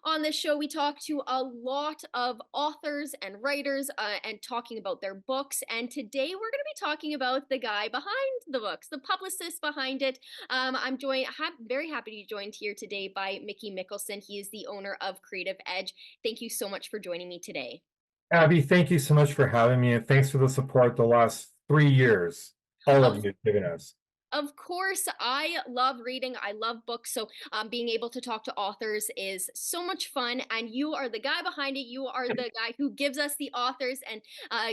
On this show, we talk to a lot of authors and writers and talking about their books. And today we're going to be talking about the guy behind the books, the publicist behind it. Very happy to be joined here today by Mickey Mikkelson. He is the owner of Creative Edge. Thank you so much for joining me today. Abby, thank you so much for having me, and thanks for the support the last 3 years. All of Of you have given us. Of course, I love reading. I love books. So, being able to talk to authors is so much fun. And you are the guy behind it. You are the guy who gives us the authors and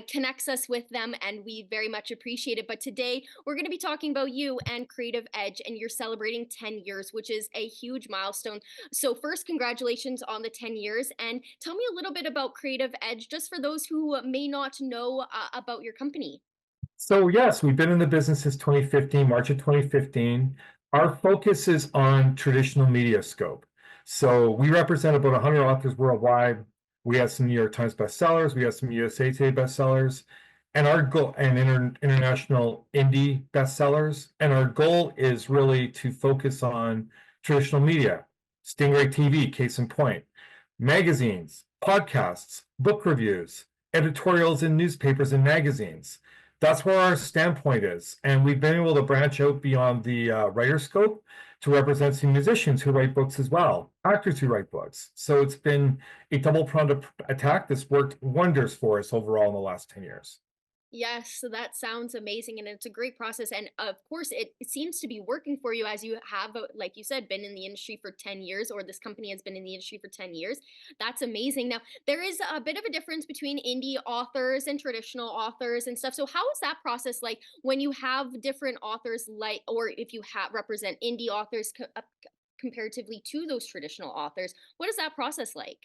connects us with them. And we very much appreciate it. But today, we're going to be talking about you and Creative Edge. And you're celebrating 10 years, which is a huge milestone. So, first, congratulations on the 10 years. And tell me a little bit about Creative Edge, just for those who may not know about your company. So, yes, we've been in the business since 2015, March of 2015. Our focus is on traditional media scope. So, we represent about 100 authors worldwide. We have some New York Times bestsellers, we have some USA Today bestsellers, and our goal and international indie bestsellers. And our goal is really to focus on traditional media, Stingray TV, case in point, magazines, podcasts, book reviews, editorials in newspapers and magazines. That's where our standpoint is. And we've been able to branch out beyond the writer scope to represent some musicians who write books as well, actors who write books. So it's been a double-pronged attack that's worked wonders for us overall in the last 10 years. Yes, so that sounds amazing, and it's a great process. And of course, it seems to be working for you as you have, like you said, been in the industry for 10 years, or this company has been in the industry for 10 years. That's amazing. Now, there is a bit of a difference between indie authors and traditional authors and stuff. So, how is that process like when you have different authors, like, or if you have represent indie authors comparatively to those traditional authors? What is that process like?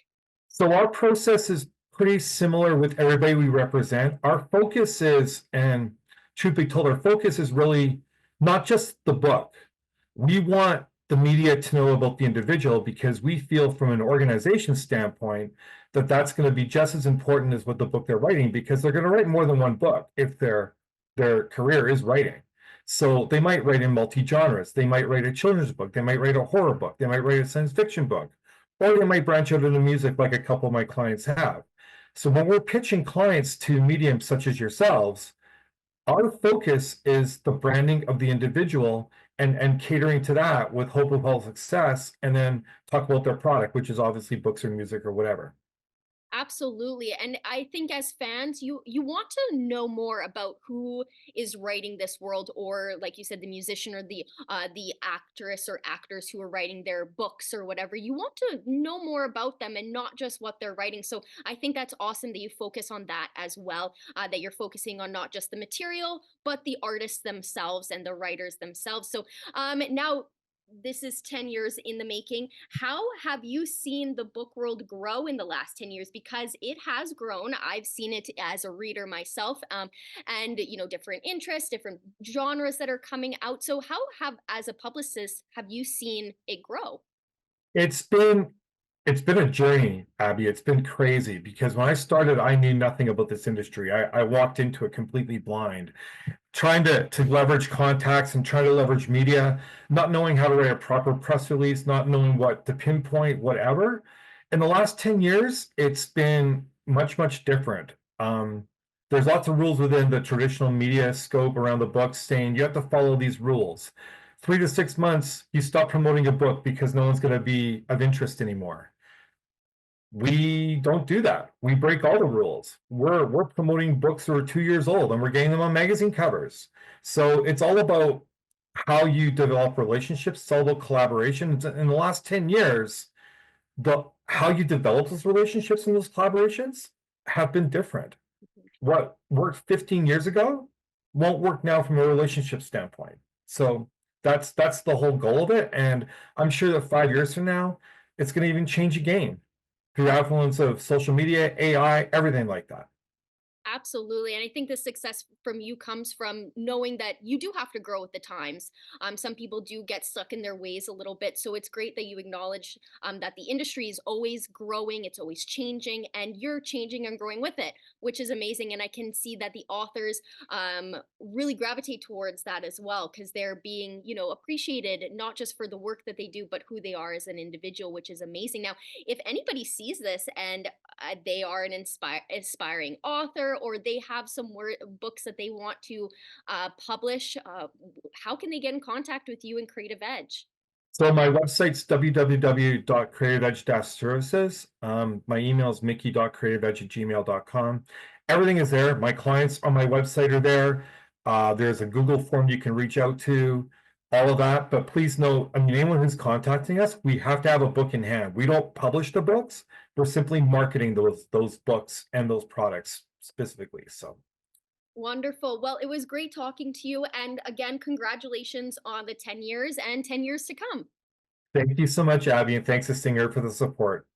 So our process is pretty similar with everybody we represent. Our focus is, and truth be told, our focus is really not just the book. We want the media to know about the individual because we feel from an organization standpoint that that's going to be just as important as what the book they're writing, because they're going to write more than one book if their career is writing. So they might write in multi-genres. They might write a children's book. They might write a horror book. They might write a science fiction book, or they might branch out into music like a couple of my clients have. So when we're pitching clients to mediums such as yourselves, our focus is the branding of the individual and catering to that with hope of all success, and then talk about their product, which is obviously books or music or whatever. Absolutely. And I think as fans, you want to know more about who is writing this world, or like you said, the musician or the actress or actors who are writing their books or whatever. You want to know more about them and not just what they're writing. So I think that's awesome that you focus on that as well, that you're focusing on not just the material, but the artists themselves and the writers themselves. So now this is 10 years in the making. How have you seen the book world grow in the last 10 years? Because it has grown. I've seen it as a reader myself, and different interests, different genres that are coming out. So how have, as a publicist, have you seen it grow? It's been it's been a journey, Abby. It's been crazy because when I started, I knew nothing about this industry. I walked into it completely blind, trying to leverage contacts and trying to leverage media, not knowing how to write a proper press release, not knowing what to pinpoint, whatever. In the last 10 years, it's been much, much different. There's lots of rules within the traditional media scope around the books saying you have to follow these rules. 3 to 6 months, you stop promoting a book because no one's going to be of interest anymore. We don't do that. We break all the rules. We're promoting books that are 2 years old and we're getting them on magazine covers. So it's all about how you develop relationships. It's all about collaboration. In the last 10 years, the how you develop those relationships and those collaborations have been different. What worked 15 years ago won't work now from a relationship standpoint. So that's the whole goal of it. And I'm sure that 5 years from now, it's going to even change the game through affluence of social media, AI, everything like that. Absolutely. And I think the success from you comes from knowing that you do have to grow with the times. Some people do get stuck in their ways a little bit. So it's great that you acknowledge that the industry is always growing, it's always changing, and you're changing and growing with it, which is amazing. And I can see that the authors really gravitate towards that as well, because they're being, appreciated not just for the work that they do, but who they are as an individual, which is amazing. Now, if anybody sees this and they are an aspiring author, or they have some books that they want to publish, how can they get in contact with you and Creative Edge? So my website's www.creativeedge-services. My email is mickey.creativeedge@gmail.com. Everything is there. My clients on my website are there. There's a Google form you can reach out to, all of that. But please know, I mean, anyone who's contacting us, we have to have a book in hand. We don't publish the books. We're simply marketing those books and those products specifically. So Wonderful. Well, it was great talking to you. And again, congratulations on the 10 years and 10 years to come. thank you so much, Abby, and thanks to Singer for the support.